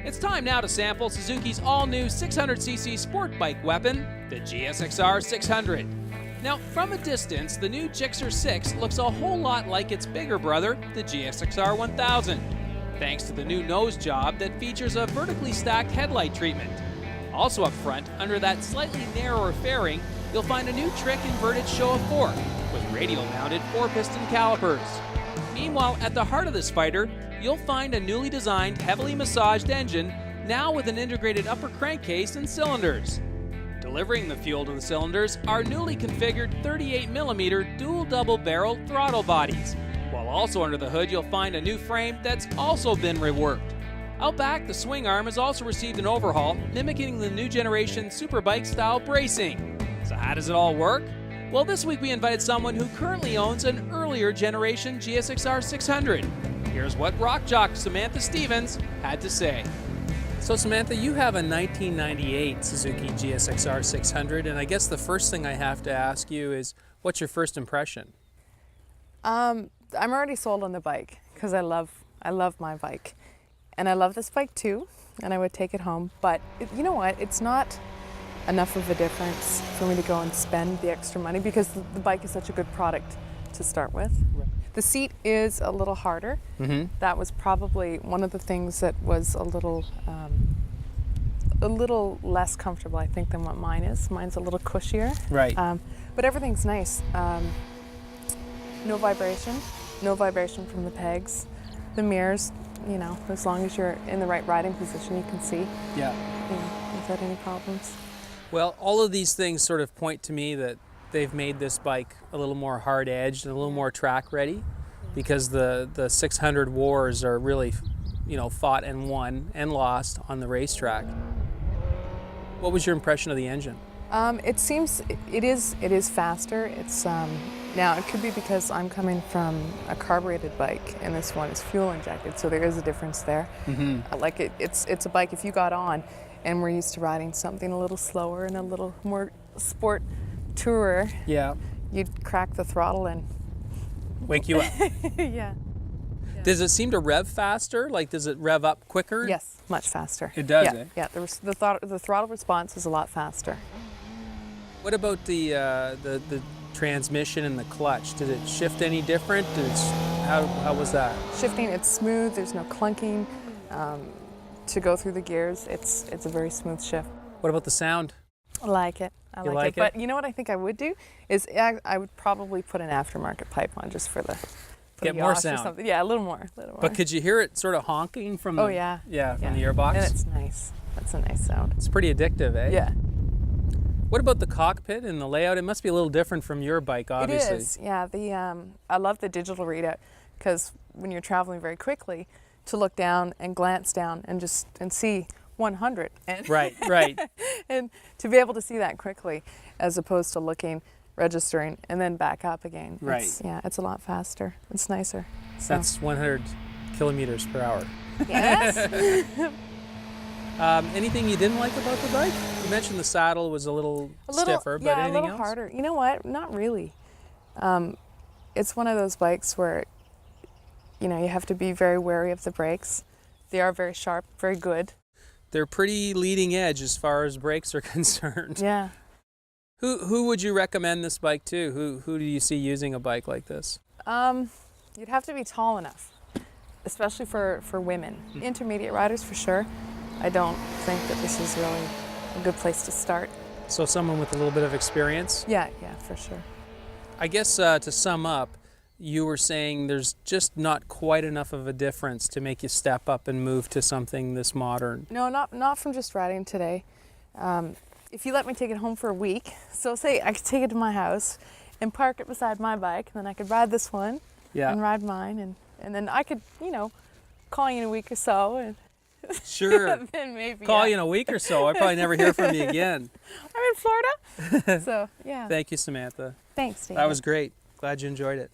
It's time now to sample Suzuki's all-new 600cc sport bike weapon, the Gsx R600. Now, from a distance, the new Gsx R6 looks a whole lot like its bigger brother, the Gsx R1000, thanks to the new nose job that features a vertically stacked headlight treatment. Also up front, under that slightly narrower fairing, you'll find a new trick inverted show fork with radial-mounted 4-piston calipers. Meanwhile, at the heart of this fighter, you'll find a newly designed, heavily massaged engine, now with an integrated upper crankcase and cylinders. Delivering the fuel to the cylinders are newly configured 38mm dual double-barrel throttle bodies, while also under the hood you'll find a new frame that's also been reworked. Out back, the swing arm has also received an overhaul, mimicking the new generation superbike-style bracing. So how does it all work? Well, this week we invited someone who currently owns an earlier generation Gsx R600. Here's what rock jock Samantha Stevens had to say. So Samantha, you have a 1998 Suzuki Gsx R600, and I guess the first thing I have to ask you is, what's your first impression? I'm already sold on the bike because I love my bike, and I love this bike too, and I would take it home. But you know what? It's not enough of a difference for me to go and spend the extra money because the bike is such a good product to start with. Right. The seat is a little harder. Mm-hmm. That was probably one of the things that was a little less comfortable, I think, than what mine is. Mine's a little cushier. Right. But everything's nice. No vibration from the pegs. The mirrors, you know, as long as you're in the right riding position, you can see. Yeah. Without any problems. Well, all of these things sort of point to me that they've made this bike a little more hard-edged and a little more track-ready, because the 600 wars are really, fought and won and lost on the racetrack. What was your impression of the engine? It seems it is faster. It's now it could be because I'm coming from a carbureted bike and this one is fuel injected, so there is a difference there. Mm-hmm. Like it's a bike, if you got on and we're used to riding something a little slower and a little more sport tourer, yeah, you'd crack the throttle and wake you up. Yeah. Does it seem to rev faster? Like, does it rev up quicker? Yes, much faster. It does, yeah, eh? Yeah, the throttle response is a lot faster. What about the transmission and the clutch? Did it shift any different? How was that? Shifting, it's smooth. There's no clunking. To go through the gears, it's a very smooth shift. What about the sound? I like it. I like it. But you know what I think I would do is I would probably put an aftermarket pipe on just for the get more sound. Or something. Yeah, a little more. But could you hear it sort of honking from the? Oh yeah. Yeah, from the airbox. And it's nice. That's a nice sound. It's pretty addictive, eh? Yeah. What about the cockpit and the layout? It must be a little different from your bike, obviously. It is. Yeah. I love the digital readout because when you're traveling very quickly, to look down and glance down and see 100 and right and to be able to see that quickly as opposed to looking, registering, and then back up again. Right. It's a lot faster. It's nicer. So. That's 100 kilometers per hour. Yes. Anything you didn't like about the bike? You mentioned the saddle was a little stiffer, but anything else? Yeah, a little harder. You know what? Not really. It's one of those bikes where you have to be very wary of the brakes. They are very sharp, very good. They're pretty leading edge as far as brakes are concerned. Yeah. Who would you recommend this bike to? Who do you see using a bike like this? You'd have to be tall enough, especially for women. Intermediate riders for sure. I don't think that this is really a good place to start. So someone with a little bit of experience? Yeah, for sure. I guess to sum up, you were saying there's just not quite enough of a difference to make you step up and move to something this modern. No, not from just riding today. If you let me take it home for a week, so say I could take it to my house and park it beside my bike, and then I could ride this one and ride mine, and then I could, call you in a week or so. And sure. Then maybe call you in a week or so. I'd probably never hear from you again. I'm in Florida. So, yeah. Thank you, Samantha. Thanks, David. That was great. Glad you enjoyed it.